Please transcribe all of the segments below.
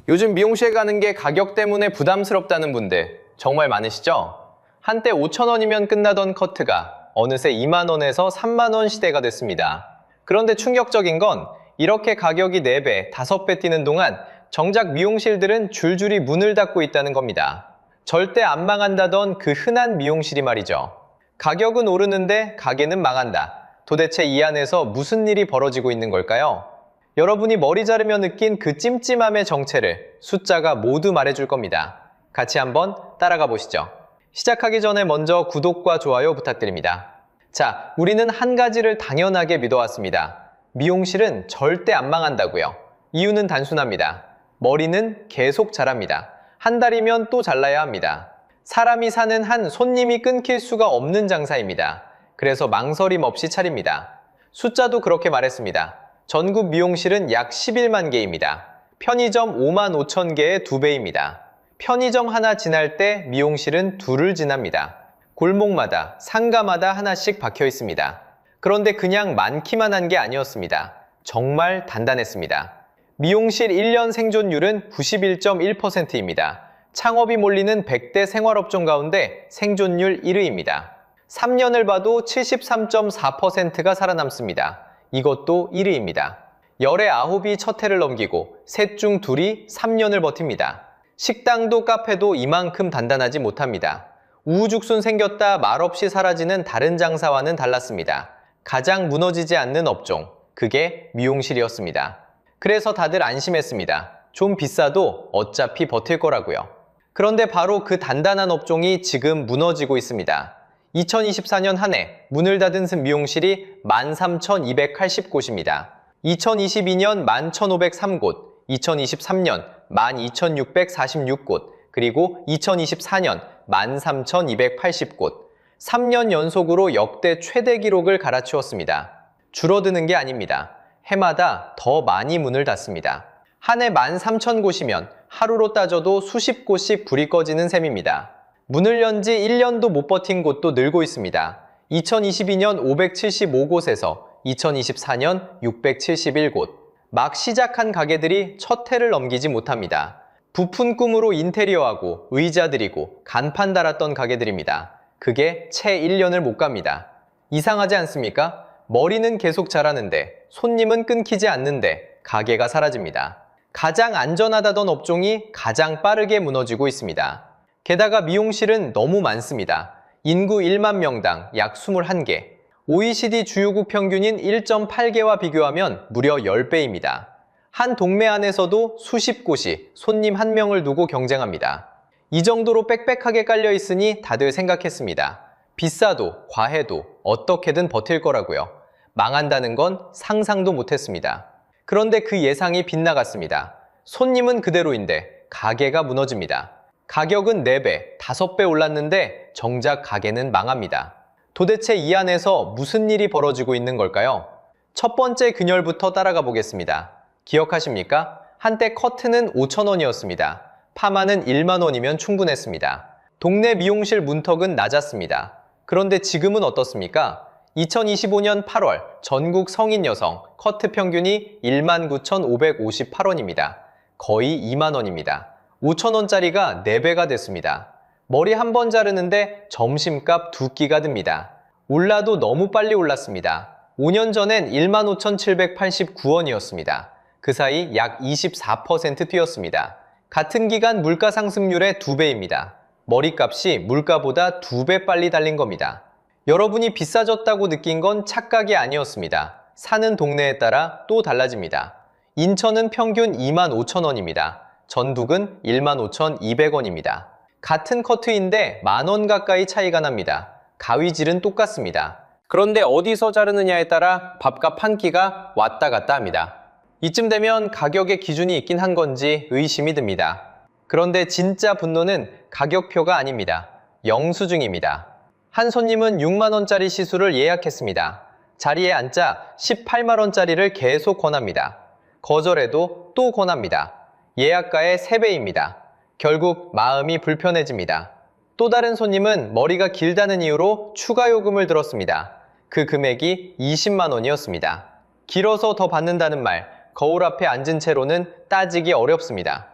요즘 미용실 가는 게 가격 때문에 부담스럽다는 분들 정말 많으시죠? 한때 5,000원이면 끝나던 커트가 어느새 2만 원에서 3만 원 시대가 됐습니다. 그런데 충격적인 건 이렇게 가격이 4배, 5배 뛰는 동안 정작 미용실들은 줄줄이 문을 닫고 있다는 겁니다. 절대 안 망한다던 그 흔한 미용실이 말이죠. 가격은 오르는데 가게는 망한다. 도대체 이 안에서 무슨 일이 벌어지고 있는 걸까요? 여러분이 머리 자르며 느낀 그 찜찜함의 정체를 숫자가 모두 말해줄 겁니다. 같이 한번 따라가 보시죠. 시작하기 전에 먼저 구독과 좋아요 부탁드립니다. 자, 우리는 한 가지를 당연하게 믿어왔습니다. 미용실은 절대 안 망한다고요. 이유는 단순합니다. 머리는 계속 자랍니다. 한 달이면 또 잘라야 합니다. 사람이 사는 한 손님이 끊길 수가 없는 장사입니다. 그래서 망설임 없이 차립니다. 숫자도 그렇게 말했습니다. 전국 미용실은 약 11만 개입니다. 편의점 5만 5천 개의 2배입니다. 편의점 하나 지날 때 미용실은 둘을 지납니다. 골목마다, 상가마다 하나씩 박혀 있습니다. 그런데 그냥 많기만 한 게 아니었습니다. 정말 단단했습니다. 미용실 1년 생존율은 91.1%입니다. 창업이 몰리는 100대 생활업종 가운데 생존율 1위입니다. 3년을 봐도 73.4%가 살아남습니다. 이것도 1위입니다. 열의 9이 첫 해를 넘기고 셋 중 둘이 3년을 버팁니다. 식당도 카페도 이만큼 단단하지 못합니다. 우후죽순 생겼다 말없이 사라지는 다른 장사와는 달랐습니다. 가장 무너지지 않는 업종, 그게 미용실이었습니다. 그래서 다들 안심했습니다. 좀 비싸도 어차피 버틸 거라고요. 그런데 바로 그 단단한 업종이 지금 무너지고 있습니다. 2024년 한 해 문을 닫은 미용실이 13,280곳입니다. 2022년 11,503곳, 2023년 12,646곳, 그리고 2024년 13,280곳. 3년 연속으로 역대 최대 기록을 갈아치웠습니다. 줄어드는 게 아닙니다. 해마다 더 많이 문을 닫습니다. 한 해 13,000곳이면 하루로 따져도 수십 곳씩 불이 꺼지는 셈입니다. 문을 연 지 1년도 못 버틴 곳도 늘고 있습니다. 2022년 575곳에서 2024년 671곳. 막 시작한 가게들이 첫 해를 넘기지 못합니다. 부푼 꿈으로 인테리어하고 의자 드리고 간판 달았던 가게들입니다. 그게 채 1년을 못 갑니다. 이상하지 않습니까? 머리는 계속 자라는데 손님은 끊기지 않는데 가게가 사라집니다. 가장 안전하다던 업종이 가장 빠르게 무너지고 있습니다. 게다가 미용실은 너무 많습니다. 인구 1만 명당 약 21개. OECD 주요국 평균인 1.8개와 비교하면 무려 10배입니다. 한 동네 안에서도 수십 곳이 손님 한 명을 두고 경쟁합니다. 이 정도로 빽빽하게 깔려 있으니 다들 생각했습니다. 비싸도 과해도 어떻게든 버틸 거라고요. 망한다는 건 상상도 못했습니다. 그런데 그 예상이 빗나갔습니다. 손님은 그대로인데 가게가 무너집니다. 가격은 4배, 5배 올랐는데 정작 가게는 망합니다. 도대체 이 안에서 무슨 일이 벌어지고 있는 걸까요? 첫 번째 근열부터 따라가 보겠습니다. 기억하십니까? 한때 커트는 5,000원이었습니다. 파마는 1만 원이면 충분했습니다. 동네 미용실 문턱은 낮았습니다. 그런데 지금은 어떻습니까? 2025년 8월 전국 성인 여성 커트 평균이 19,558원입니다. 거의 2만 원입니다. 5,000원짜리가 4배가 됐습니다. 머리 한 번 자르는데 점심값 2끼가 듭니다. 올라도 너무 빨리 올랐습니다. 5년 전엔 15,789원이었습니다. 그 사이 약 24% 뛰었습니다. 같은 기간 물가 상승률의 2배입니다. 머리값이 물가보다 2배 빨리 달린 겁니다. 여러분이 비싸졌다고 느낀 건 착각이 아니었습니다. 사는 동네에 따라 또 달라집니다. 인천은 평균 25,000원입니다. 전북은 15,200원입니다. 같은 커트인데 만원 가까이 차이가 납니다. 가위질은 똑같습니다. 그런데 어디서 자르느냐에 따라 밥값 한 끼가 왔다 갔다 합니다. 이쯤 되면 가격의 기준이 있긴 한 건지 의심이 듭니다. 그런데 진짜 분노는 가격표가 아닙니다. 영수증입니다. 한 손님은 6만원짜리 시술을 예약했습니다. 자리에 앉자 18만원짜리를 계속 권합니다. 거절해도 또 권합니다. 예약가의 3배입니다. 결국 마음이 불편해집니다. 또 다른 손님은 머리가 길다는 이유로 추가 요금을 들었습니다. 그 금액이 20만 원이었습니다. 길어서 더 받는다는 말, 거울 앞에 앉은 채로는 따지기 어렵습니다.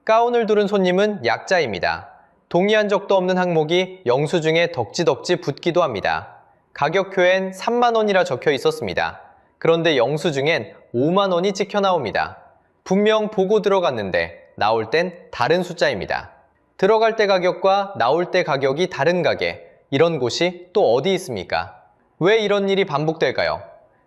가운을 두른 손님은 약자입니다. 동의한 적도 없는 항목이 영수증에 덕지덕지 붙기도 합니다. 가격표엔 3만 원이라 적혀 있었습니다. 그런데 영수증엔 5만 원이 찍혀 나옵니다. 분명 보고 들어갔는데 나올 땐 다른 숫자입니다. 들어갈 때 가격과 나올 때 가격이 다른 가게, 이런 곳이 또 어디 있습니까? 왜 이런 일이 반복될까요?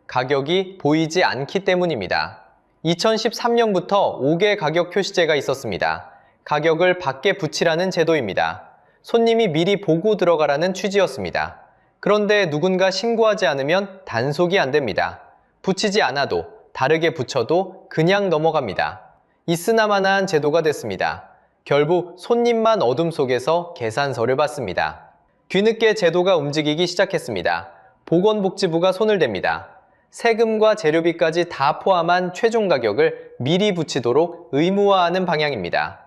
가격이 보이지 않기 때문입니다. 2013년부터 5개 가격 표시제가 있었습니다. 가격을 밖에 붙이라는 제도입니다. 손님이 미리 보고 들어가라는 취지였습니다. 그런데 누군가 신고하지 않으면 단속이 안 됩니다. 붙이지 않아도, 다르게 붙여도 그냥 넘어갑니다. 있으나마나한 제도가 됐습니다. 결국 손님만 어둠 속에서 계산서를 받습니다. 뒤늦게 제도가 움직이기 시작했습니다. 보건복지부가 손을 댑니다. 세금과 재료비까지 다 포함한 최종 가격을 미리 붙이도록 의무화하는 방향입니다.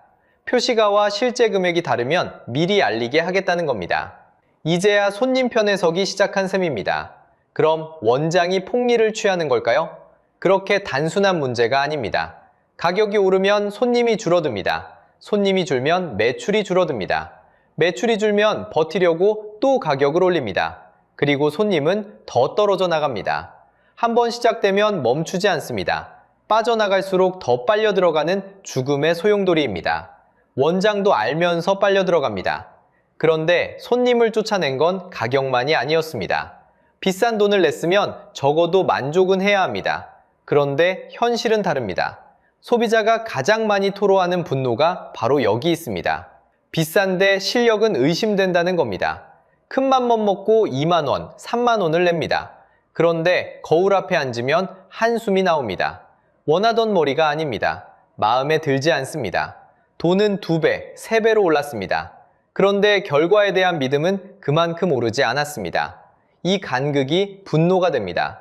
표시가와 실제 금액이 다르면 미리 알리게 하겠다는 겁니다. 이제야 손님 편에 서기 시작한 셈입니다. 그럼 원장이 폭리를 취하는 걸까요? 그렇게 단순한 문제가 아닙니다. 가격이 오르면 손님이 줄어듭니다. 손님이 줄면 매출이 줄어듭니다. 매출이 줄면 버티려고 또 가격을 올립니다. 그리고 손님은 더 떨어져 나갑니다. 한번 시작되면 멈추지 않습니다. 빠져나갈수록 더 빨려 들어가는 죽음의 소용돌이입니다. 원장도 알면서 빨려 들어갑니다. 그런데 손님을 쫓아낸 건 가격만이 아니었습니다. 비싼 돈을 냈으면 적어도 만족은 해야 합니다. 그런데 현실은 다릅니다. 소비자가 가장 많이 토로하는 분노가 바로 여기 있습니다. 비싼데 실력은 의심된다는 겁니다. 큰맘 먹고 2만 원, 3만 원을 냅니다. 그런데 거울 앞에 앉으면 한숨이 나옵니다. 원하던 머리가 아닙니다. 마음에 들지 않습니다. 돈은 2배, 3배로 올랐습니다. 그런데 결과에 대한 믿음은 그만큼 오르지 않았습니다. 이 간극이 분노가 됩니다.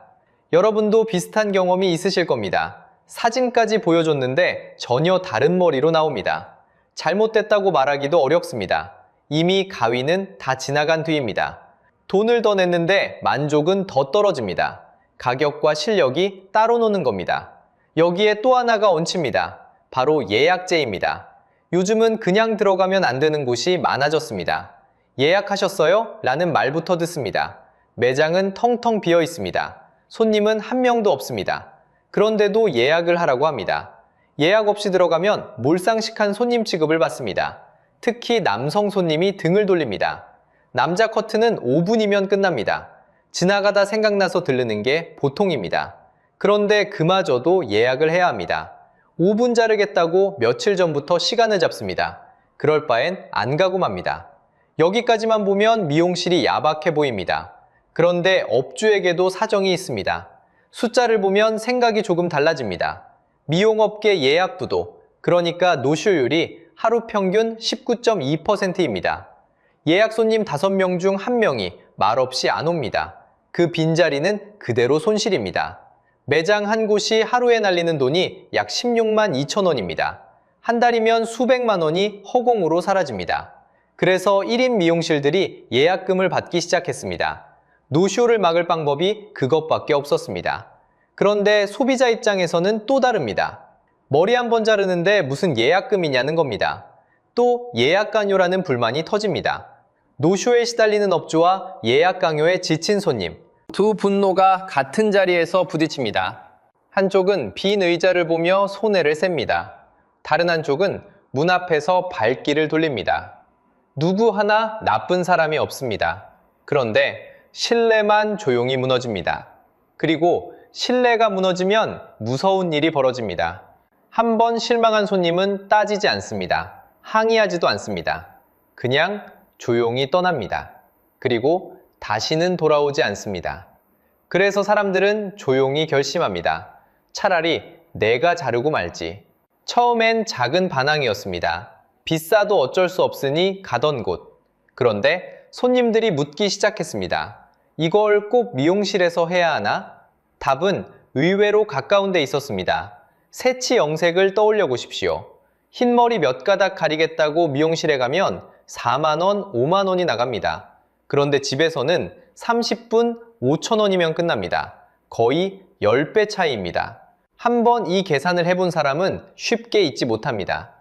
여러분도 비슷한 경험이 있으실 겁니다. 사진까지 보여줬는데 전혀 다른 머리로 나옵니다. 잘못됐다고 말하기도 어렵습니다. 이미 가위는 다 지나간 뒤입니다. 돈을 더 냈는데 만족은 더 떨어집니다. 가격과 실력이 따로 노는 겁니다. 여기에 또 하나가 얹힙니다. 바로 예약제입니다. 요즘은 그냥 들어가면 안 되는 곳이 많아졌습니다. 예약하셨어요? 라는 말부터 듣습니다. 매장은 텅텅 비어 있습니다. 손님은 한 명도 없습니다. 그런데도 예약을 하라고 합니다. 예약 없이 들어가면 몰상식한 손님 취급을 받습니다. 특히 남성 손님이 등을 돌립니다. 남자 커트는 5분이면 끝납니다. 지나가다 생각나서 들르는 게 보통입니다. 그런데 그마저도 예약을 해야 합니다. 5분 자르겠다고 며칠 전부터 시간을 잡습니다. 그럴 바엔 안 가고 맙니다. 여기까지만 보면 미용실이 야박해 보입니다. 그런데 업주에게도 사정이 있습니다. 숫자를 보면 생각이 조금 달라집니다. 미용업계 예약부도, 그러니까 노쇼율이 하루 평균 19.2%입니다. 예약 손님 5명 중 1명이 말없이 안 옵니다. 그 빈자리는 그대로 손실입니다. 매장 한 곳이 하루에 날리는 돈이 약 16만 2천 원입니다. 한 달이면 수백만 원이 허공으로 사라집니다. 그래서 1인 미용실들이 예약금을 받기 시작했습니다. 노쇼를 막을 방법이 그것밖에 없었습니다. 그런데 소비자 입장에서는 또 다릅니다. 머리 한 번 자르는데 무슨 예약금이냐는 겁니다. 또 예약 강요라는 불만이 터집니다. 노쇼에 시달리는 업주와 예약 강요에 지친 손님, 두 분노가 같은 자리에서 부딪힙니다. 한쪽은 빈 의자를 보며 손해를 셉니다. 다른 한쪽은 문 앞에서 발길을 돌립니다. 누구 하나 나쁜 사람이 없습니다. 그런데 신뢰만 조용히 무너집니다. 그리고 신뢰가 무너지면 무서운 일이 벌어집니다. 한 번 실망한 손님은 따지지 않습니다. 항의하지도 않습니다. 그냥 조용히 떠납니다. 그리고 다시는 돌아오지 않습니다. 그래서 사람들은 조용히 결심합니다. 차라리 내가 자르고 말지. 처음엔 작은 반항이었습니다. 비싸도 어쩔 수 없으니 가던 곳. 그런데 손님들이 묻기 시작했습니다. 이걸 꼭 미용실에서 해야 하나? 답은 의외로 가까운 데 있었습니다. 새치 영색을 떠올려 보십시오. 흰머리 몇 가닥 가리겠다고 미용실에 가면 4만 원, 5만 원이 나갑니다. 그런데 집에서는 30분 5천 원이면 끝납니다. 거의 10배 차이입니다. 한번 이 계산을 해본 사람은 쉽게 잊지 못합니다.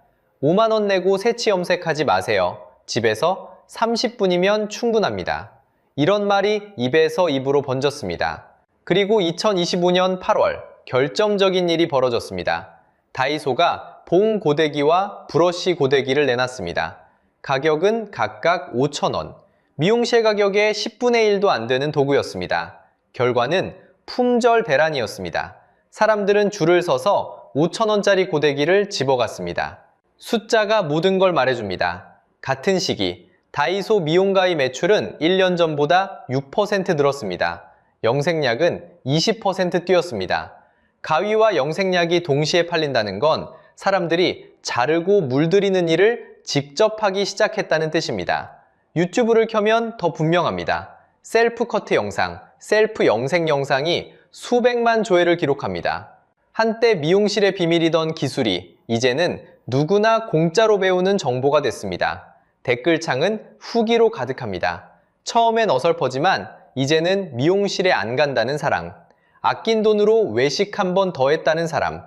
5만 원 내고 새치 염색하지 마세요. 집에서 30분이면 충분합니다. 이런 말이 입에서 입으로 번졌습니다. 그리고 2025년 8월 결정적인 일이 벌어졌습니다. 다이소가 봉 고데기와 브러쉬 고데기를 내놨습니다. 가격은 각각 5,000원, 미용실 가격의 10분의 1도 안 되는 도구였습니다. 결과는 품절 대란이었습니다. 사람들은 줄을 서서 5,000원짜리 고데기를 집어갔습니다. 숫자가 모든 걸 말해줍니다. 같은 시기 다이소 미용가의 매출은 1년 전보다 6% 늘었습니다. 영생약은 20% 뛰었습니다. 가위와 영생약이 동시에 팔린다는 건 사람들이 자르고 물들이는 일을 직접 하기 시작했다는 뜻입니다. 유튜브를 켜면 더 분명합니다. 셀프 커트 영상, 셀프 영생 영상이 수백만 조회를 기록합니다. 한때 미용실의 비밀이던 기술이 이제는 누구나 공짜로 배우는 정보가 됐습니다. 댓글창은 후기로 가득합니다. 처음엔 어설퍼지만 이제는 미용실에 안 간다는 사람, 아낀 돈으로 외식 한 번 더 했다는 사람,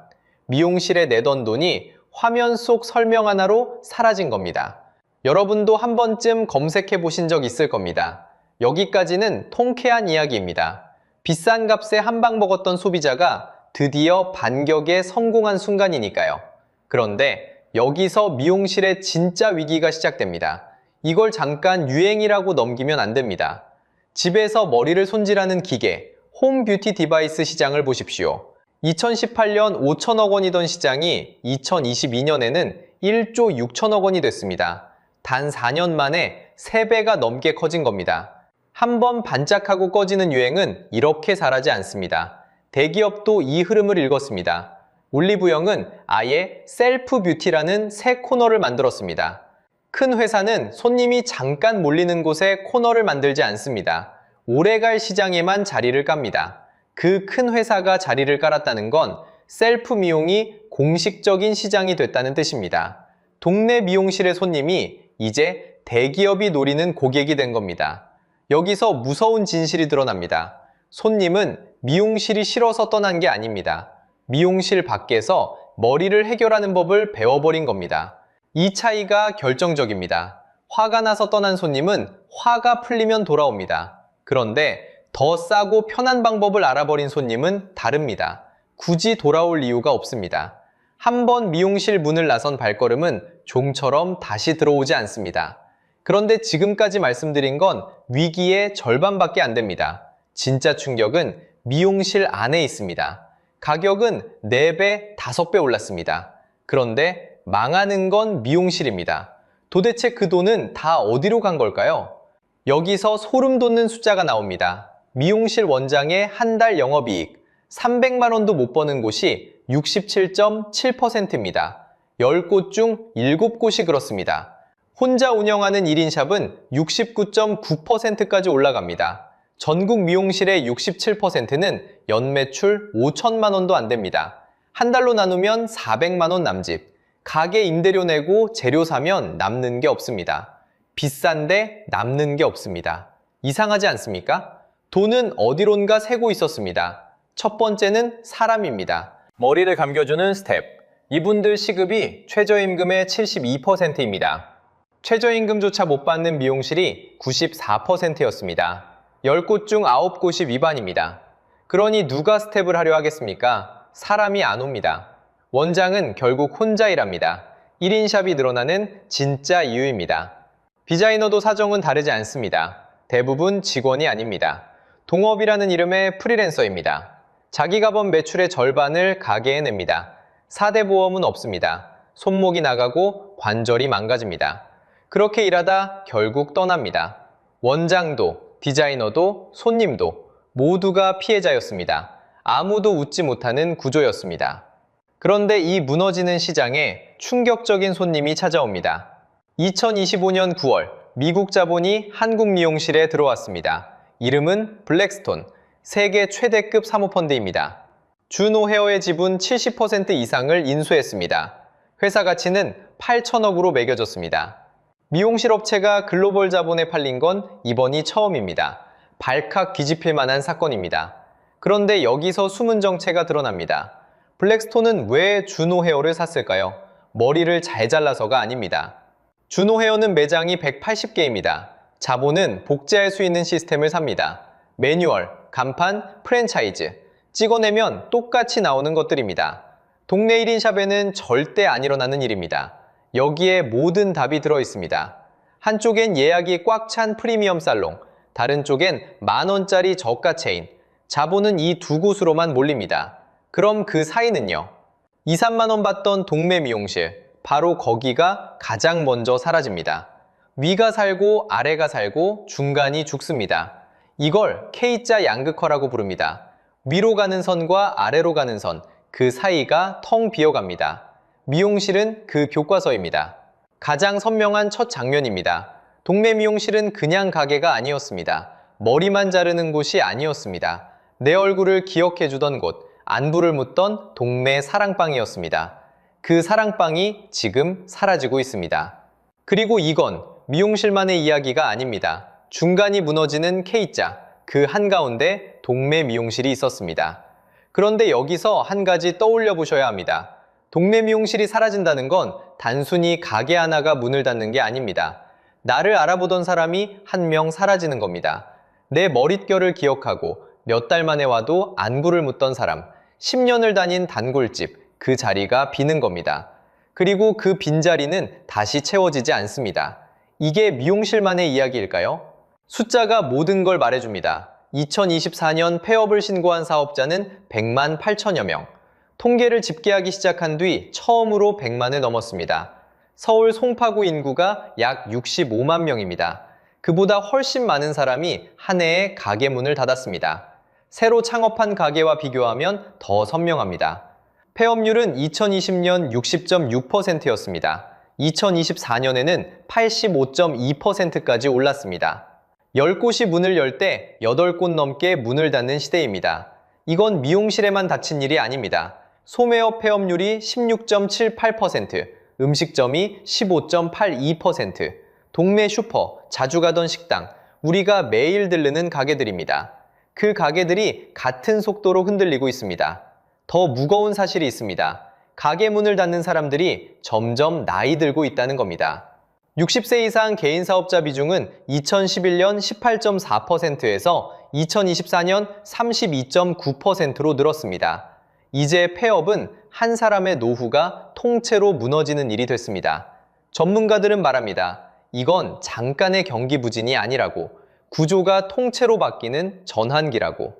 미용실에 내던 돈이 화면 속 설명 하나로 사라진 겁니다. 여러분도 한 번쯤 검색해 보신 적 있을 겁니다. 여기까지는 통쾌한 이야기입니다. 비싼 값에 한 방 먹었던 소비자가 드디어 반격에 성공한 순간이니까요. 그런데 여기서 미용실의 진짜 위기가 시작됩니다. 이걸 잠깐 유행이라고 넘기면 안 됩니다. 집에서 머리를 손질하는 기계, 홈 뷰티 디바이스 시장을 보십시오. 2018년 5천억 원이던 시장이 2022년에는 1조 6천억 원이 됐습니다. 단 4년 만에 3배가 넘게 커진 겁니다. 한번 반짝하고 꺼지는 유행은 이렇게 잘하지 않습니다. 대기업도 이 흐름을 읽었습니다. 올리브영은 아예 셀프 뷰티라는 새 코너를 만들었습니다. 큰 회사는 손님이 잠깐 몰리는 곳에 코너를 만들지 않습니다. 오래갈 시장에만 자리를 깝니다. 그 큰 회사가 자리를 깔았다는 건 셀프 미용이 공식적인 시장이 됐다는 뜻입니다. 동네 미용실의 손님이 이제 대기업이 노리는 고객이 된 겁니다. 여기서 무서운 진실이 드러납니다. 손님은 미용실이 싫어서 떠난 게 아닙니다. 미용실 밖에서 머리를 해결하는 법을 배워버린 겁니다. 이 차이가 결정적입니다. 화가 나서 떠난 손님은 화가 풀리면 돌아옵니다. 그런데 더 싸고 편한 방법을 알아버린 손님은 다릅니다. 굳이 돌아올 이유가 없습니다. 한번 미용실 문을 나선 발걸음은 종처럼 다시 들어오지 않습니다. 그런데 지금까지 말씀드린 건 위기의 절반밖에 안 됩니다. 진짜 충격은 미용실 안에 있습니다. 가격은 4배, 5배 올랐습니다. 그런데 망하는 건 미용실입니다. 도대체 그 돈은 다 어디로 간 걸까요? 여기서 소름 돋는 숫자가 나옵니다. 미용실 원장의 한 달 영업이익 300만 원도 못 버는 곳이 67.7%입니다. 10곳 중 7곳이 그렇습니다. 혼자 운영하는 1인 샵은 69.9%까지 올라갑니다. 전국 미용실의 67%는 연매출 5천만 원도 안 됩니다. 한 달로 나누면 400만 원 남집. 가게 임대료 내고 재료 사면 남는 게 없습니다. 비싼데 남는 게 없습니다. 이상하지 않습니까? 돈은 어디론가 새고 있었습니다. 첫 번째는 사람입니다. 머리를 감겨주는 스텝. 이분들 시급이 최저임금의 72%입니다. 최저임금조차 못 받는 미용실이 94%였습니다. 10곳 중 9곳이 위반입니다. 그러니 누가 스텝을 하려 하겠습니까? 사람이 안 옵니다. 원장은 결국 혼자 일합니다. 1인 샵이 늘어나는 진짜 이유입니다. 디자이너도 사정은 다르지 않습니다. 대부분 직원이 아닙니다. 동업이라는 이름의 프리랜서입니다. 자기가 번 매출의 절반을 가게에 냅니다. 4대 보험은 없습니다. 손목이 나가고 관절이 망가집니다. 그렇게 일하다 결국 떠납니다. 원장도, 디자이너도, 손님도 모두가 피해자였습니다. 아무도 웃지 못하는 구조였습니다. 그런데 이 무너지는 시장에 충격적인 손님이 찾아옵니다. 2025년 9월 미국 자본이 한국 미용실에 들어왔습니다. 이름은 블랙스톤, 세계 최대급 사모펀드입니다. 주노 헤어의 지분 70% 이상을 인수했습니다. 회사 가치는 8천억으로 매겨졌습니다. 미용실 업체가 글로벌 자본에 팔린 건 이번이 처음입니다. 발칵 뒤집힐 만한 사건입니다. 그런데 여기서 숨은 정체가 드러납니다. 블랙스톤은 왜 주노 헤어를 샀을까요? 머리를 잘 잘라서가 아닙니다. 준호 헤어는 매장이 180개입니다. 자본은 복제할 수 있는 시스템을 삽니다. 매뉴얼, 간판, 프랜차이즈. 찍어내면 똑같이 나오는 것들입니다. 동네 1인 샵에는 절대 안 일어나는 일입니다. 여기에 모든 답이 들어있습니다. 한쪽엔 예약이 꽉 찬 프리미엄 살롱, 다른 쪽엔 10,000원짜리 저가 체인. 자본은 이 두 곳으로만 몰립니다. 그럼 그 사이는요? 2, 3만 원 받던 동네 미용실, 바로 거기가 가장 먼저 사라집니다. 위가 살고 아래가 살고 중간이 죽습니다. 이걸 K자 양극화라고 부릅니다. 위로 가는 선과 아래로 가는 선, 그 사이가 텅 비어갑니다. 미용실은 그 교과서입니다. 가장 선명한 첫 장면입니다. 동네 미용실은 그냥 가게가 아니었습니다. 머리만 자르는 곳이 아니었습니다. 내 얼굴을 기억해주던 곳, 안부를 묻던 동네 사랑방이었습니다. 그 사랑방이 지금 사라지고 있습니다. 그리고 이건 미용실만의 이야기가 아닙니다. 중간이 무너지는 K자, 그 한가운데 동네 미용실이 있었습니다. 그런데 여기서 한 가지 떠올려 보셔야 합니다. 동네 미용실이 사라진다는 건 단순히 가게 하나가 문을 닫는 게 아닙니다. 나를 알아보던 사람이 한 명 사라지는 겁니다. 내 머릿결을 기억하고 몇 달 만에 와도 안부를 묻던 사람, 10년을 다닌 단골집, 그 자리가 비는 겁니다. 그리고 그 빈자리는 다시 채워지지 않습니다. 이게 미용실만의 이야기일까요? 숫자가 모든 걸 말해줍니다. 2024년 폐업을 신고한 사업자는 100만 8천여 명. 통계를 집계하기 시작한 뒤 처음으로 100만을 넘었습니다. 서울 송파구 인구가 약 65만 명입니다. 그보다 훨씬 많은 사람이 한 해에 가게 문을 닫았습니다. 새로 창업한 가게와 비교하면 더 선명합니다. 폐업률은 2020년 60.6%였습니다. 2024년에는 85.2%까지 올랐습니다. 10곳이 문을 열 때 8곳 넘게 문을 닫는 시대입니다. 이건 미용실에만 닫힌 일이 아닙니다. 소매업 폐업률이 16.78%, 음식점이 15.82%, 동네 슈퍼, 자주 가던 식당, 우리가 매일 들르는 가게들입니다. 그 가게들이 같은 속도로 흔들리고 있습니다. 더 무거운 사실이 있습니다. 가게 문을 닫는 사람들이 점점 나이 들고 있다는 겁니다. 60세 이상 개인 사업자 비중은 2011년 18.4%에서 2024년 32.9%로 늘었습니다. 이제 폐업은 한 사람의 노후가 통째로 무너지는 일이 됐습니다. 전문가들은 말합니다. 이건 잠깐의 경기 부진이 아니라고, 구조가 통째로 바뀌는 전환기라고.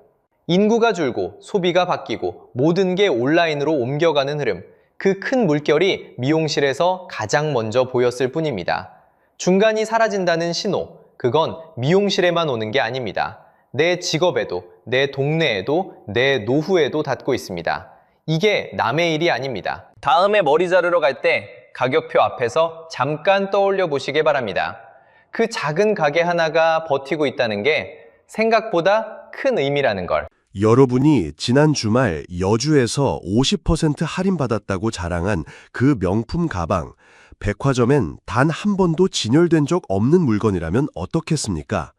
인구가 줄고 소비가 바뀌고 모든 게 온라인으로 옮겨가는 흐름, 그 큰 물결이 미용실에서 가장 먼저 보였을 뿐입니다. 중간이 사라진다는 신호, 그건 미용실에만 오는 게 아닙니다. 내 직업에도, 내 동네에도, 내 노후에도 닿고 있습니다. 이게 남의 일이 아닙니다. 다음에 머리 자르러 갈 때 가격표 앞에서 잠깐 떠올려 보시기 바랍니다. 그 작은 가게 하나가 버티고 있다는 게 생각보다 큰 의미라는 걸. 여러분이 지난 주말 여주에서 50% 할인받았다고 자랑한 그 명품 가방, 백화점엔 단 한 번도 진열된 적 없는 물건이라면 어떻겠습니까?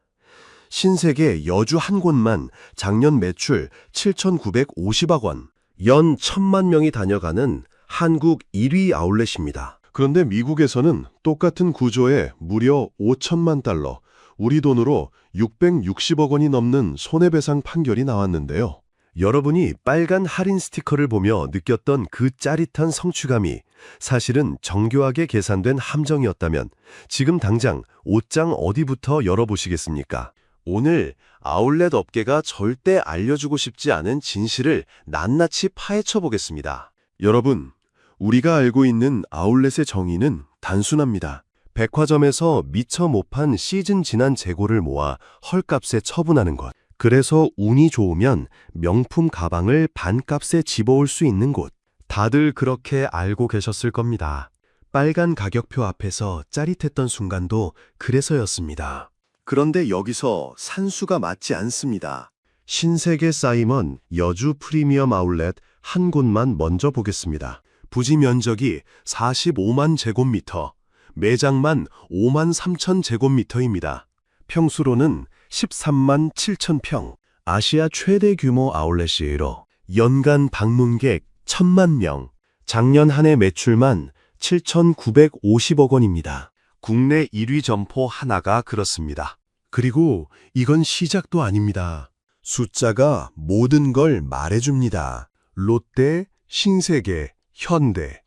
신세계 여주 한 곳만 작년 매출 7,950억 원, 연 1,000만 명이 다녀가는 한국 1위 아울렛입니다. 그런데 미국에서는 똑같은 구조에 무려 5천만 달러, 우리 돈으로 660억 원이 넘는 손해배상 판결이 나왔는데요. 여러분이 빨간 할인 스티커를 보며 느꼈던 그 짜릿한 성취감이 사실은 정교하게 계산된 함정이었다면 지금 당장 옷장 어디부터 열어보시겠습니까? 오늘 아울렛 업계가 절대 알려주고 싶지 않은 진실을 낱낱이 파헤쳐 보겠습니다. 여러분, 우리가 알고 있는 아울렛의 정의는 단순합니다. 백화점에서 미처 못 판 시즌 지난 재고를 모아 헐값에 처분하는 것. 그래서 운이 좋으면 명품 가방을 반값에 집어올 수 있는 곳. 다들 그렇게 알고 계셨을 겁니다. 빨간 가격표 앞에서 짜릿했던 순간도 그래서였습니다. 그런데 여기서 산수가 맞지 않습니다. 신세계 사이먼 여주 프리미엄 아울렛 한 곳만 먼저 보겠습니다. 부지 면적이 45만 제곱미터, 매장만 5만 3천 제곱미터입니다. 평수로는 13만 7천 평, 아시아 최대 규모 아울렛이에요. 연간 방문객 1,000만 명, 작년 한 해 매출만 7,950억 원입니다. 국내 1위 점포 하나가 그렇습니다. 그리고 이건 시작도 아닙니다. 숫자가 모든 걸 말해줍니다. 롯데, 신세계, 현대,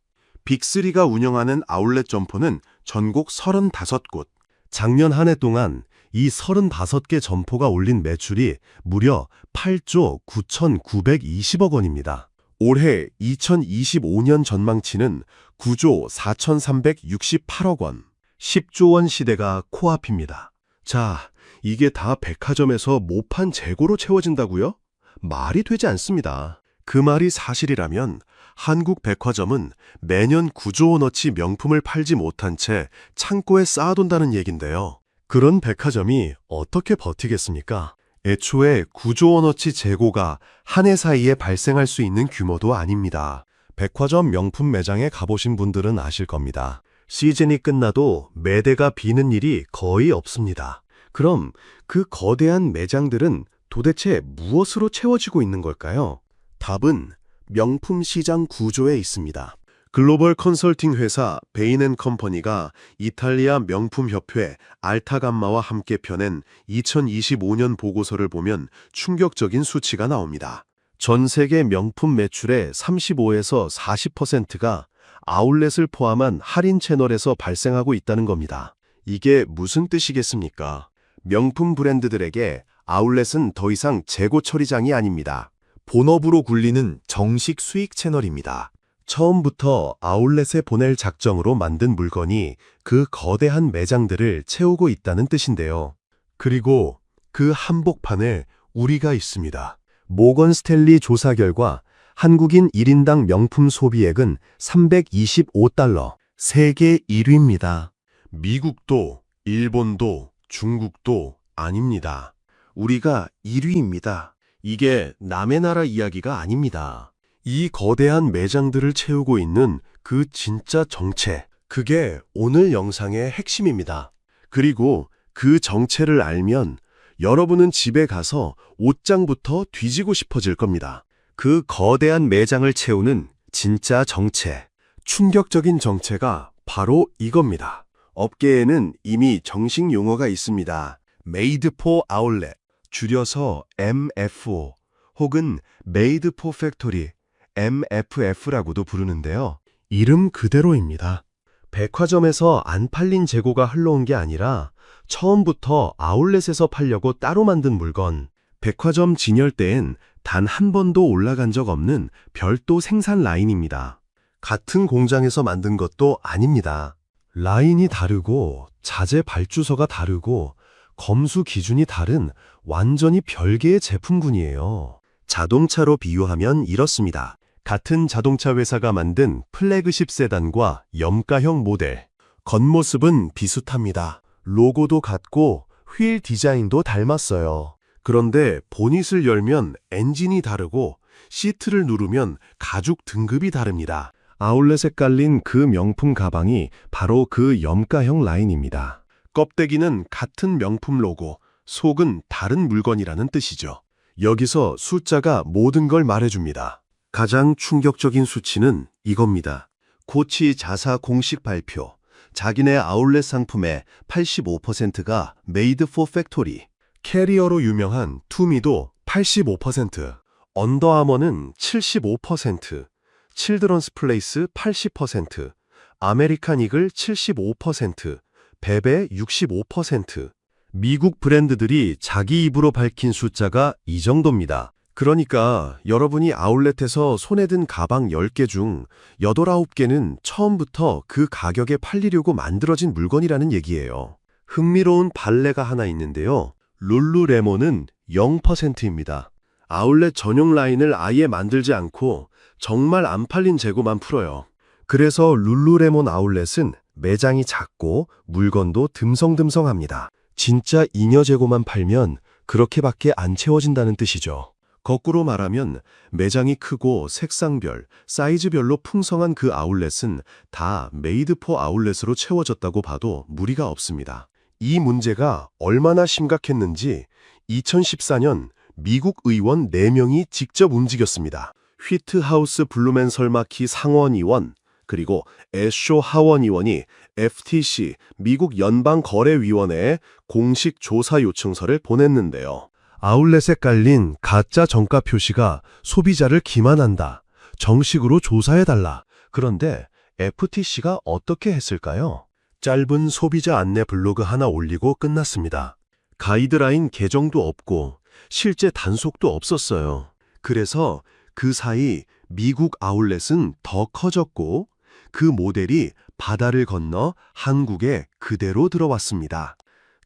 빅3가 운영하는 아울렛 점포는 전국 35곳. 작년 한 해 동안 이 35개 점포가 올린 매출이 무려 8조 9,920억 원입니다. 올해 2025년 전망치는 9조 4,368억 원, 10조 원 시대가 코앞입니다. 자, 이게 다 백화점에서 모판 재고로 채워진다고요? 말이 되지 않습니다. 그 말이 사실이라면 한국 백화점은 매년 9조 원어치 명품을 팔지 못한 채 창고에 쌓아둔다는 얘긴데요. 그런 백화점이 어떻게 버티겠습니까? 애초에 9조 원어치 재고가 한 해 사이에 발생할 수 있는 규모도 아닙니다. 백화점 명품 매장에 가보신 분들은 아실 겁니다. 시즌이 끝나도 매대가 비는 일이 거의 없습니다. 그럼 그 거대한 매장들은 도대체 무엇으로 채워지고 있는 걸까요? 답은 명품 시장 구조에 있습니다. 글로벌 컨설팅 회사 베인앤컴퍼니가 이탈리아 명품협회 알타감마와 함께 펴낸 2025년 보고서를 보면 충격적인 수치가 나옵니다. 전 세계 명품 매출의 35에서 40%가 아울렛을 포함한 할인 채널에서 발생하고 있다는 겁니다. 이게 무슨 뜻이겠습니까? 명품 브랜드들에게 아울렛은 더 이상 재고 처리장이 아닙니다. 본업으로 굴리는 정식 수익 채널입니다. 처음부터 아울렛에 보낼 작정으로 만든 물건이 그 거대한 매장들을 채우고 있다는 뜻인데요. 그리고 그 한복판에 우리가 있습니다. 모건 스탠리 조사 결과 한국인 1인당 명품 소비액은 325달러, 세계 1위입니다. 미국도, 일본도, 중국도 아닙니다. 우리가 1위입니다. 이게 남의 나라 이야기가 아닙니다. 이 거대한 매장들을 채우고 있는 그 진짜 정체, 그게 오늘 영상의 핵심입니다. 그리고 그 정체를 알면 여러분은 집에 가서 옷장부터 뒤지고 싶어질 겁니다. 그 거대한 매장을 채우는 진짜 정체, 충격적인 정체가 바로 이겁니다. 업계에는 이미 정식 용어가 있습니다. Made for Outlet, 줄여서 MFO, 혹은 Made for Factory, MFF라고도 부르는데요. 이름 그대로입니다. 백화점에서 안 팔린 재고가 흘러온 게 아니라 처음부터 아울렛에서 팔려고 따로 만든 물건. 백화점 진열대엔 단 한 번도 올라간 적 없는 별도 생산 라인입니다. 같은 공장에서 만든 것도 아닙니다. 라인이 다르고 자재 발주서가 다르고 검수 기준이 다른 완전히 별개의 제품군이에요. 자동차로 비유하면 이렇습니다. 같은 자동차 회사가 만든 플래그십 세단과 염가형 모델. 겉모습은 비슷합니다. 로고도 같고 휠 디자인도 닮았어요. 그런데 보닛을 열면 엔진이 다르고 시트를 누르면 가죽 등급이 다릅니다. 아울렛에 깔린 그 명품 가방이 바로 그 염가형 라인입니다. 껍데기는 같은 명품 로고, 속은 다른 물건이라는 뜻이죠. 여기서 숫자가 모든 걸 말해줍니다. 가장 충격적인 수치는 이겁니다. 코치 자사 공식 발표. 자기네 아울렛 상품의 85%가 Made for Factory. 캐리어로 유명한 투미도 85%, 언더아머는 75%, 칠드런스 플레이스 80%, 아메리칸 이글 75%, 베베 65%. 미국 브랜드들이 자기 입으로 밝힌 숫자가 이 정도입니다. 그러니까 여러분이 아울렛에서 손에 든 가방 10개 중 8, 9개는 처음부터 그 가격에 팔리려고 만들어진 물건이라는 얘기예요. 흥미로운 발레가 하나 있는데요. 룰루레몬은 0%입니다. 아울렛 전용 라인을 아예 만들지 않고 정말 안 팔린 재고만 풀어요. 그래서 룰루레몬 아울렛은 매장이 작고 물건도 듬성듬성합니다. 진짜 잉여 재고만 팔면 그렇게밖에 안 채워진다는 뜻이죠. 거꾸로 말하면 매장이 크고 색상별, 사이즈별로 풍성한 그 아울렛은 다 메이드 포 아울렛으로 채워졌다고 봐도 무리가 없습니다. 이 문제가 얼마나 심각했는지 2014년 미국 의원 4명이 직접 움직였습니다. 휘트하우스 블루맨 설마키 상원 의원, 그리고 애쇼 하원 의원이 FTC, 미국 연방거래위원회에 공식 조사 요청서를 보냈는데요. 아울렛에 깔린 가짜 정가 표시가 소비자를 기만한다. 정식으로 조사해달라. 그런데 FTC가 어떻게 했을까요? 짧은 소비자 안내 블로그 하나 올리고 끝났습니다. 가이드라인 개정도 없고 실제 단속도 없었어요. 그래서 그 사이 미국 아울렛은 더 커졌고 그 모델이 바다를 건너 한국에 그대로 들어왔습니다.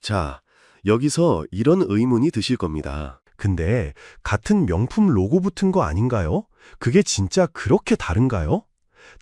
자, 여기서 이런 의문이 드실 겁니다. 근데 같은 명품 로고 붙은 거 아닌가요? 그게 진짜 그렇게 다른가요?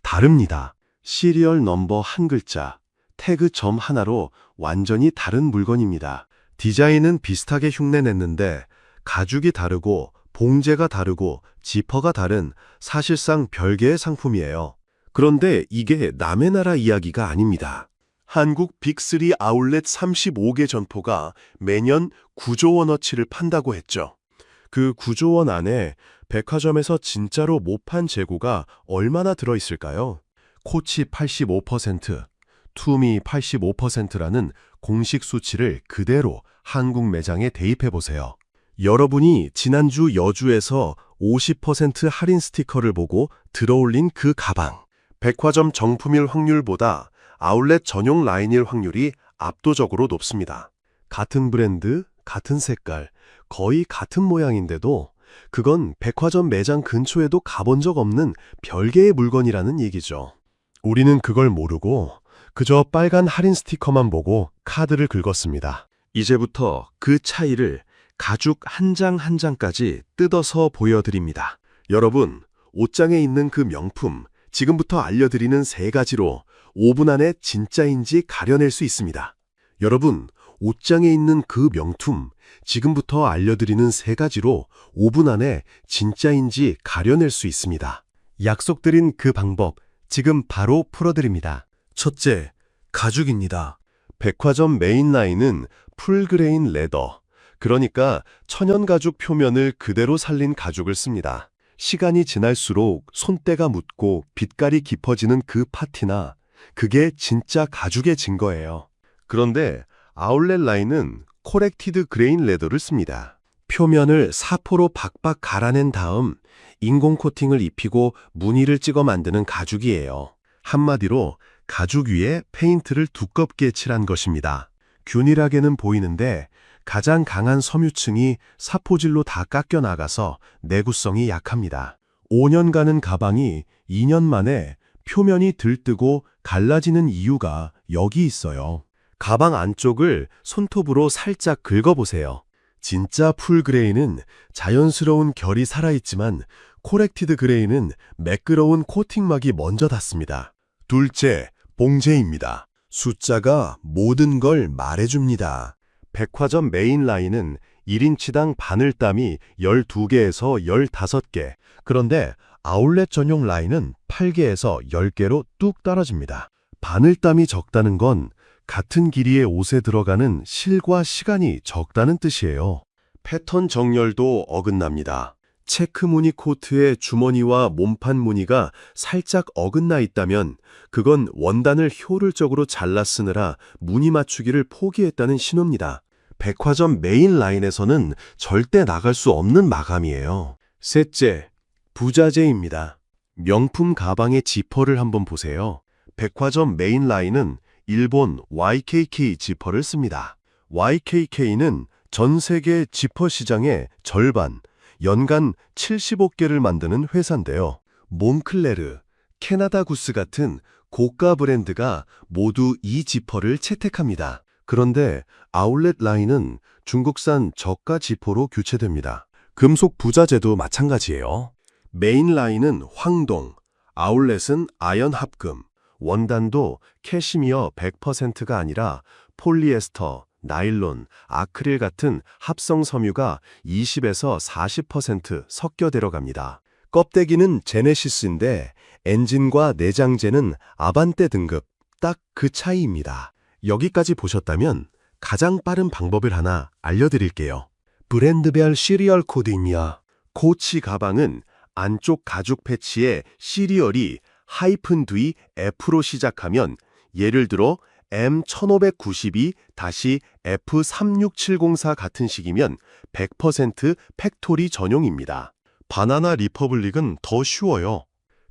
다릅니다. 시리얼 넘버 한 글자, 태그 점 하나로 완전히 다른 물건입니다. 디자인은 비슷하게 흉내냈는데 가죽이 다르고 봉제가 다르고 지퍼가 다른 사실상 별개의 상품이에요. 그런데 이게 남의 나라 이야기가 아닙니다. 한국 빅3 아울렛 35개 점포가 매년 9조 원어치를 판다고 했죠. 그 9조 원 안에 백화점에서 진짜로 못 판 재고가 얼마나 들어있을까요? 코치 85%, 투미 85%라는 공식 수치를 그대로 한국 매장에 대입해보세요. 여러분이 지난주 여주에서 50% 할인 스티커를 보고 들어올린 그 가방. 백화점 정품일 확률보다 아울렛 전용 라인일 확률이 압도적으로 높습니다. 같은 브랜드, 같은 색깔, 거의 같은 모양인데도 그건 백화점 매장 근처에도 가본 적 없는 별개의 물건이라는 얘기죠. 우리는 그걸 모르고 그저 빨간 할인 스티커만 보고 카드를 긁었습니다. 이제부터 그 차이를 가죽 한 장 한 장까지 뜯어서 보여드립니다. 여러분, 옷장에 있는 그 명품, 지금부터 알려드리는 3가지로 5분 안에 진짜인지 가려낼 수 있습니다. 여러분, 옷장에 있는 그 명품, 지금부터 알려드리는 3가지로 5분 안에 진짜인지 가려낼 수 있습니다. 약속드린 그 방법, 지금 바로 풀어드립니다. 첫째, 가죽입니다. 백화점 메인 라인은 풀그레인 레더, 그러니까 천연 가죽 표면을 그대로 살린 가죽을 씁니다. 시간이 지날수록 손때가 묻고 빛깔이 깊어지는 그 파티나 그게 진짜 가죽의 증거예요. 그런데 아울렛 라인은 코렉티드 그레인 레더를 씁니다. 표면을 사포로 박박 갈아낸 다음 인공 코팅을 입히고 무늬를 찍어 만드는 가죽이에요. 한마디로 가죽 위에 페인트를 두껍게 칠한 것입니다. 균일하게는 보이는데 가장 강한 섬유층이 사포질로 다 깎여 나가서 내구성이 약합니다. 5년간은 가방이 2년 만에 표면이 들뜨고 갈라지는 이유가 여기 있어요. 가방 안쪽을 손톱으로 살짝 긁어보세요. 진짜 풀그레이는 자연스러운 결이 살아있지만 코렉티드 그레이는 매끄러운 코팅막이 먼저 닿습니다. 둘째, 봉제입니다. 숫자가 모든 걸 말해줍니다. 백화점 메인 라인은 1인치당 바늘땀이 12개에서 15개, 그런데 아울렛 전용 라인은 8개에서 10개로 뚝 떨어집니다. 바늘땀이 적다는 건 같은 길이의 옷에 들어가는 실과 시간이 적다는 뜻이에요. 패턴 정렬도 어긋납니다. 체크 무늬 코트의 주머니와 몸판 무늬가 살짝 어긋나 있다면 그건 원단을 효율적으로 잘라 쓰느라 무늬 맞추기를 포기했다는 신호입니다. 백화점 메인 라인에서는 절대 나갈 수 없는 마감이에요. 셋째, 부자재입니다. 명품 가방의 지퍼를 한번 보세요. 백화점 메인 라인은 일본 YKK 지퍼를 씁니다. YKK는 전 세계 지퍼 시장의 절반, 연간 75개를 만드는 회사인데요. 몽클레르, 캐나다 구스 같은 고가 브랜드가 모두 이 지퍼를 채택합니다. 그런데 아울렛 라인은 중국산 저가 지퍼로 교체됩니다. 금속 부자재도 마찬가지예요. 메인 라인은 황동, 아울렛은 아연 합금, 원단도 캐시미어 100%가 아니라 폴리에스터, 나일론, 아크릴 같은 합성 섬유가 20에서 40% 섞여 들어갑니다. 껍데기는 제네시스인데 엔진과 내장재는 아반떼 등급, 딱 그 차이입니다. 여기까지 보셨다면 가장 빠른 방법을 하나 알려드릴게요. 브랜드별 시리얼 코드입니다. 코치 가방은 안쪽 가죽 패치에 시리얼이 하이픈 뒤 F로 시작하면 예를 들어 M1592-F36704 같은 식이면 100% 팩토리 전용입니다. 바나나 리퍼블릭은 더 쉬워요.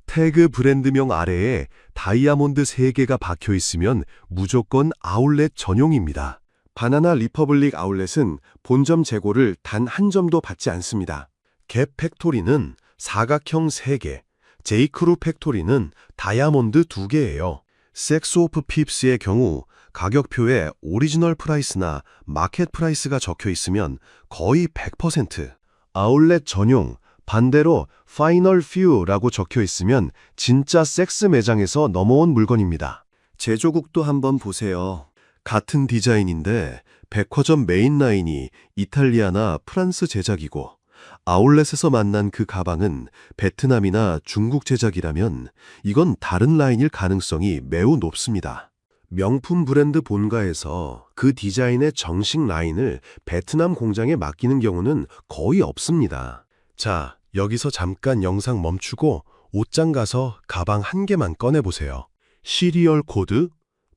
태그 브랜드명 아래에 다이아몬드 3개가 박혀 있으면 무조건 아울렛 전용입니다. 바나나 리퍼블릭 아울렛은 본점 재고를 단 한 점도 받지 않습니다. 갭 팩토리는 사각형 3개, 제이크루 팩토리는 다이아몬드 2개예요. 섹스 오프 핍스의 경우 가격표에 오리지널 프라이스나 마켓 프라이스가 적혀 있으면 거의 100%, 아울렛 전용, 반대로 파이널 퓨라고 적혀 있으면 진짜 섹스 매장에서 넘어온 물건입니다. 제조국도 한번 보세요. 같은 디자인인데 백화점 메인 라인이 이탈리아나 프랑스 제작이고 아울렛에서 만난 그 가방은 베트남이나 중국 제작이라면 이건 다른 라인일 가능성이 매우 높습니다. 명품 브랜드 본가에서 그 디자인의 정식 라인을 베트남 공장에 맡기는 경우는 거의 없습니다. 자, 여기서 잠깐 영상 멈추고 옷장 가서 가방 한 개만 꺼내보세요. 시리얼 코드,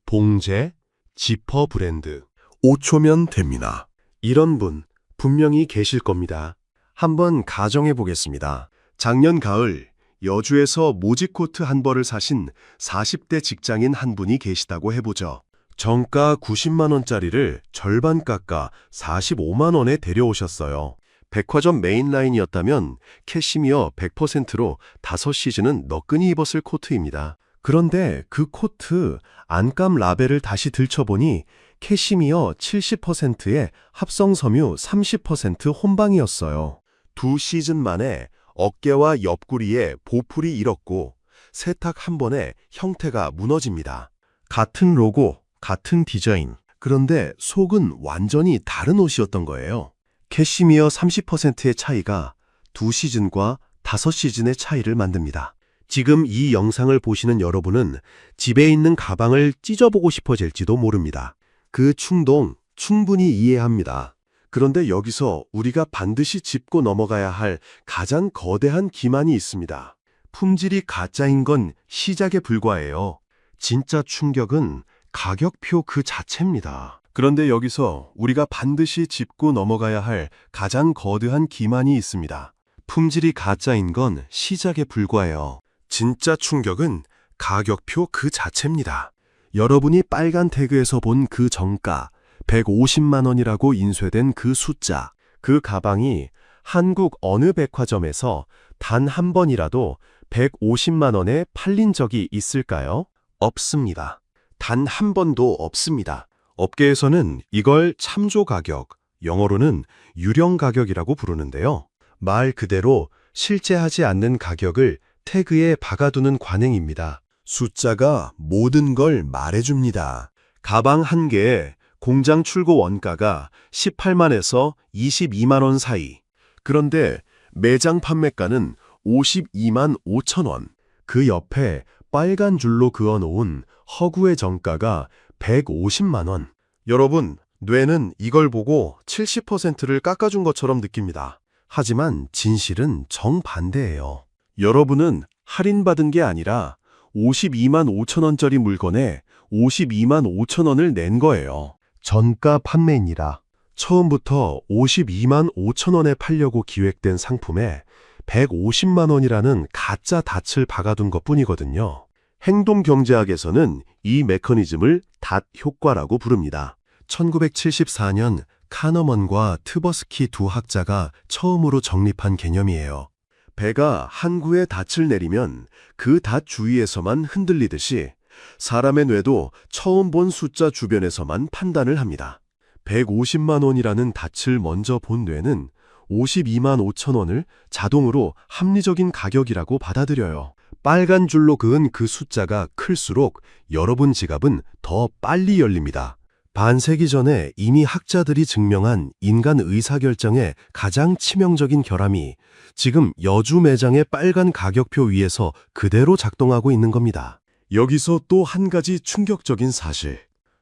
봉제, 지퍼 브랜드. 5초면 됩니다. 이런 분 분명히 계실 겁니다. 한번 가정해 보겠습니다. 작년 가을 여주에서 모직 코트 한 벌을 사신 40대 직장인 한 분이 계시다고 해보죠. 정가 90만 원짜리를 절반 깎아 45만 원에 데려오셨어요. 백화점 메인 라인이었다면 캐시미어 100%로 5시즌은 너끈히 입었을 코트입니다. 그런데 그 코트 안감 라벨을 다시 들춰보니 캐시미어 70%에 합성 섬유 30% 혼방이었어요. 2시즌 만에 어깨와 옆구리에 보풀이 일었고 세탁 한 번에 형태가 무너집니다. 같은 로고, 같은 디자인. 그런데 속은 완전히 다른 옷이었던 거예요. 캐시미어 30%의 차이가 2시즌과 5시즌의 차이를 만듭니다. 지금 이 영상을 보시는 여러분은 집에 있는 가방을 찢어보고 싶어질지도 모릅니다. 그 충동 충분히 이해합니다. 그런데 여기서 우리가 반드시 짚고 넘어가야 할 가장 거대한 기만이 있습니다. 품질이 가짜인 건 시작에 불과해요. 진짜 충격은 가격표 그 자체입니다. 그런데 여기서 우리가 반드시 짚고 넘어가야 할 가장 거대한 기만이 있습니다. 품질이 가짜인 건 시작에 불과해요. 진짜 충격은 가격표 그 자체입니다. 여러분이 빨간 태그에서 본 그 정가 150만 원이라고 인쇄된 그 숫자, 그 가방이 한국 어느 백화점에서 단 한 번이라도 150만 원에 팔린 적이 있을까요? 없습니다. 단 한 번도 없습니다. 업계에서는 이걸 참조 가격, 영어로는 유령 가격이라고 부르는데요. 말 그대로 실제 하지 않는 가격을 태그에 박아두는 관행입니다. 숫자가 모든 걸 말해줍니다. 가방 한 개에 공장 출고 원가가 18만에서 22만 원 사이. 그런데 매장 판매가는 52만 5천 원. 그 옆에 빨간 줄로 그어놓은 허구의 정가가 150만 원. 여러분, 뇌는 이걸 보고 70%를 깎아준 것처럼 느낍니다. 하지만 진실은 정반대예요. 여러분은 할인받은 게 아니라 52만 5천 원짜리 물건에 52만 5천 원을 낸 거예요. 전가 판매인이라. 처음부터 52만 5천 원에 팔려고 기획된 상품에 150만 원이라는 가짜 닻을 박아둔 것뿐이거든요. 행동경제학에서는 이 메커니즘을 닷 효과라고 부릅니다. 1974년 카너먼과 트버스키 두 학자가 처음으로 정립한 개념이에요. 배가 항구에 닻을 내리면 그 닷 주위에서만 흔들리듯이 사람의 뇌도 처음 본 숫자 주변에서만 판단을 합니다. 150만 원이라는 닻을 먼저 본 뇌는 52만 5천 원을 자동으로 합리적인 가격이라고 받아들여요. 빨간 줄로 그은 그 숫자가 클수록 여러분 지갑은 더 빨리 열립니다. 반세기 전에 이미 학자들이 증명한 인간 의사결정의 가장 치명적인 결함이 지금 여주 매장의 빨간 가격표 위에서 그대로 작동하고 있는 겁니다. 여기서 또 한 가지 충격적인 사실.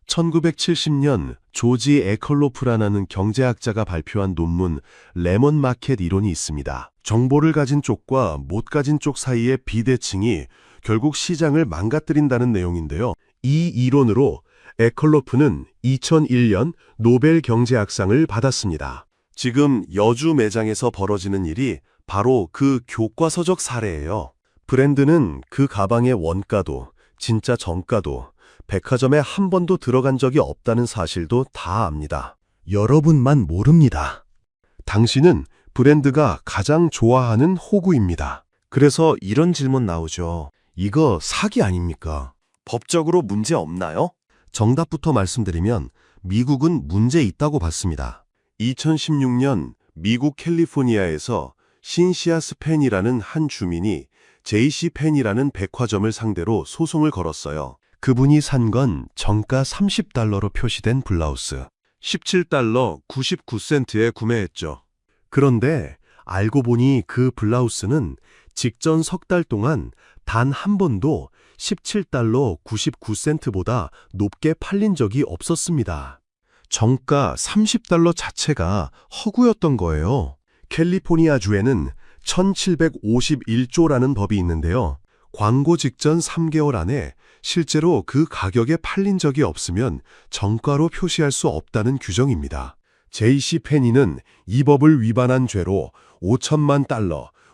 1970년 조지 에컬로프라는 경제학자가 발표한 논문 레몬 마켓 이론이 있습니다. 정보를 가진 쪽과 못 가진 쪽 사이의 비대칭이 결국 시장을 망가뜨린다는 내용인데요. 이 이론으로 에컬로프는 2001년 노벨 경제학상을 받았습니다. 지금 여주 매장에서 벌어지는 일이 바로 그 교과서적 사례예요. 브랜드는 그 가방의 원가도 진짜 정가도 백화점에 한 번도 들어간 적이 없다는 사실도 다 압니다. 여러분만 모릅니다. 당신은 브랜드가 가장 좋아하는 호구입니다. 그래서 이런 질문 나오죠. 이거 사기 아닙니까? 법적으로 문제 없나요? 정답부터 말씀드리면 미국은 문제 있다고 봤습니다. 2016년 미국 캘리포니아에서 신시아 스펜이라는 한 주민이 JC 펜이라는 백화점을 상대로 소송을 걸었어요. 그분이 산 건 정가 $30로 표시된 블라우스. $17 99센트에 구매했죠. 그런데 알고 보니 그 블라우스는 직전 석 달 동안 단 한 번도 $17 99센트보다 높게 팔린 적이 없었습니다. 정가 $30 자체가 허구였던 거예요. 캘리포니아주에는 1751조라는 법이 있는데요. 광고 직전 3개월 안에 실제로 그 가격에 팔린 적이 없으면 정가로 표시할 수 없다는 규정입니다. JC 페니는 이 법을 위반한 죄로 $5천만,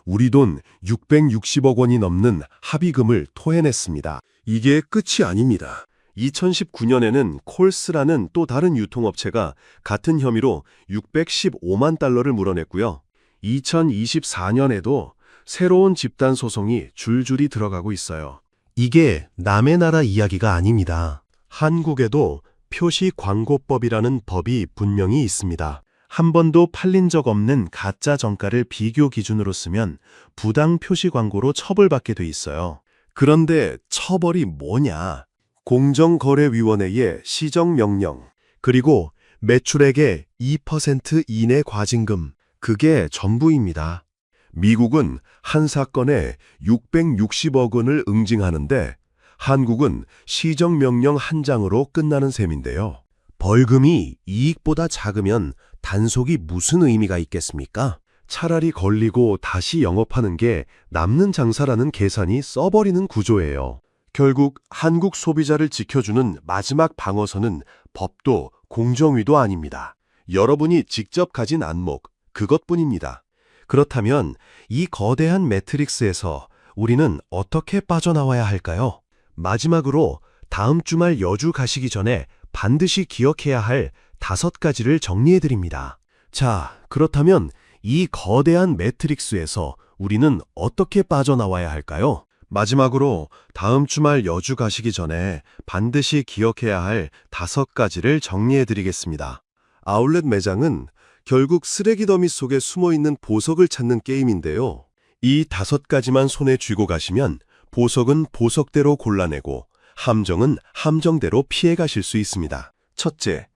우리 돈 660억 원이 넘는 합의금을 토해냈습니다. 이게 끝이 아닙니다. 2019년에는 콜스라는 또 다른 유통업체가 같은 혐의로 $615만 물어냈고요. 2024년에도 새로운 집단 소송이 줄줄이 들어가고 있어요. 이게 남의 나라 이야기가 아닙니다. 한국에도 표시광고법이라는 법이 분명히 있습니다. 한 번도 팔린 적 없는 가짜 정가를 비교 기준으로 쓰면 부당 표시 광고로 처벌받게 돼 있어요. 그런데 처벌이 뭐냐? 공정거래위원회의 시정명령, 그리고 매출액의 2% 이내 과징금, 그게 전부입니다. 미국은 한 사건에 660억 원을 응징하는데 한국은 시정명령 한 장으로 끝나는 셈인데요. 벌금이 이익보다 작으면 단속이 무슨 의미가 있겠습니까? 차라리 걸리고 다시 영업하는 게 남는 장사라는 계산이 써버리는 구조예요. 결국 한국 소비자를 지켜주는 마지막 방어선은 법도 공정위도 아닙니다. 여러분이 직접 가진 안목, 그것뿐입니다. 그렇다면 이 거대한 매트릭스에서 우리는 어떻게 빠져나와야 할까요? 마지막으로 다음 주말 여주 가시기 전에 반드시 기억해야 할 5가지를 정리해드립니다. 자, 그렇다면 이 거대한 매트릭스에서 우리는 어떻게 빠져나와야 할까요? 마지막으로 다음 주말 여주 가시기 전에 반드시 기억해야 할 5가지를 정리해드리겠습니다. 아울렛 매장은 결국 쓰레기 더미 속에 숨어있는 보석을 찾는 게임인데요. 이 5가지만 손에 쥐고 가시면 보석은 보석대로 골라내고 함정은 함정대로 피해가실 수 있습니다. 첫째,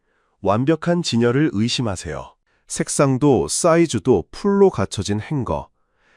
완벽한 진열을 의심하세요. 색상도 사이즈도 풀로 갖춰진 행거,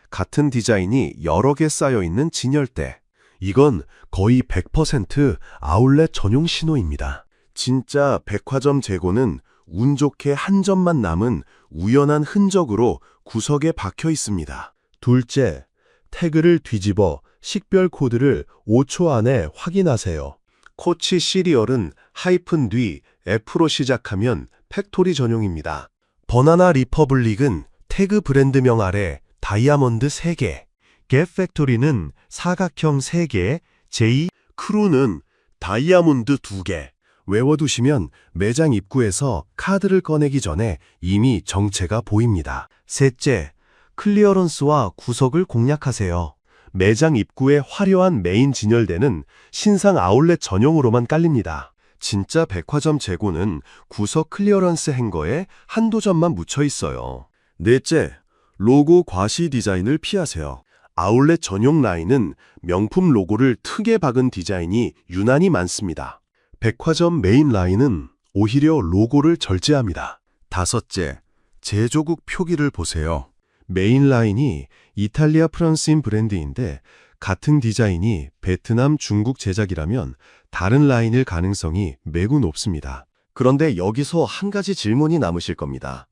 같은 디자인이 여러 개 쌓여있는 진열대. 이건 거의 100% 아울렛 전용 신호입니다. 진짜 백화점 재고는 운 좋게 한 점만 남은 우연한 흔적으로 구석에 박혀 있습니다. 둘째, 태그를 뒤집어 식별 코드를 5초 안에 확인하세요. 코치 시리얼은 하이픈 뒤 F로 시작하면 팩토리 전용입니다. 버나나 리퍼블릭은 태그 브랜드명 아래 다이아몬드 3개, 갭 팩토리는 사각형 3개, J 크루는 다이아몬드 2개. 외워두시면 매장 입구에서 카드를 꺼내기 전에 이미 정체가 보입니다. 셋째, 클리어런스와 구석을 공략하세요. 매장 입구에 화려한 메인 진열대는 신상 아울렛 전용으로만 깔립니다. 진짜 백화점 재고는 구석 클리어런스 행거에 한두 점만 묻혀 있어요. 넷째, 로고 과시 디자인을 피하세요. 아울렛 전용 라인은 명품 로고를 특에 박은 디자인이 유난히 많습니다. 백화점 메인 라인은 오히려 로고를 절제합니다. 다섯째, 제조국 표기를 보세요. 메인 라인이 이탈리아 프랑스인 브랜드인데 같은 디자인이 베트남, 중국 제작이라면 다른 라인일 가능성이 매우 높습니다. 그런데 여기서 한 가지 질문이 남으실 겁니다.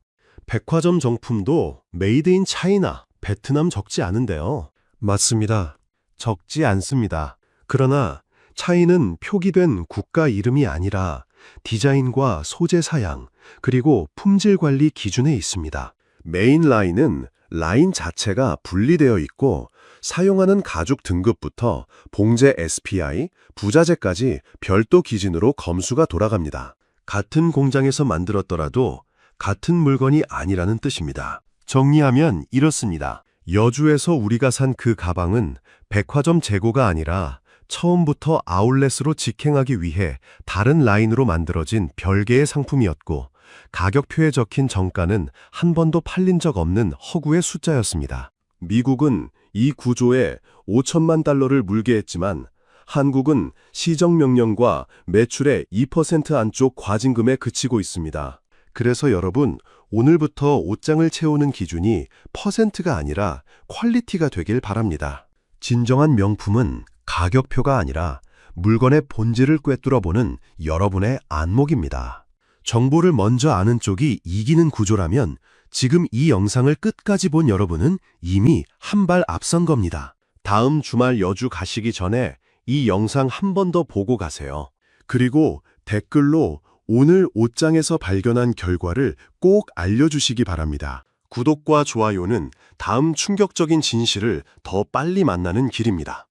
백화점 정품도 메이드 인 차이나, 베트남 적지 않은데요. 맞습니다. 적지 않습니다. 그러나 차이는 표기된 국가 이름이 아니라 디자인과 소재 사양, 그리고 품질 관리 기준에 있습니다. 메인 라인은 라인 자체가 분리되어 있고 사용하는 가죽 등급부터 봉제 SPI, 부자재까지 별도 기준으로 검수가 돌아갑니다. 같은 공장에서 만들었더라도 같은 물건이 아니라는 뜻입니다. 정리하면 이렇습니다. 여주에서 우리가 산 그 가방은 백화점 재고가 아니라 처음부터 아울렛으로 직행하기 위해 다른 라인으로 만들어진 별개의 상품이었고, 가격표에 적힌 정가는 한 번도 팔린 적 없는 허구의 숫자였습니다. 미국은 이 구조에 5천만 달러를 물게 했지만 한국은 시정명령과 매출의 2% 안쪽 과징금에 그치고 있습니다. 그래서 여러분, 오늘부터 옷장을 채우는 기준이 퍼센트가 아니라 퀄리티가 되길 바랍니다. 진정한 명품은 가격표가 아니라 물건의 본질을 꿰뚫어보는 여러분의 안목입니다. 정보를 먼저 아는 쪽이 이기는 구조라면 지금 이 영상을 끝까지 본 여러분은 이미 한 발 앞선 겁니다. 다음 주말 여주 가시기 전에 이 영상 한 번 더 보고 가세요. 그리고 댓글로 오늘 옷장에서 발견한 결과를 꼭 알려주시기 바랍니다. 구독과 좋아요는 다음 충격적인 진실을 더 빨리 만나는 길입니다.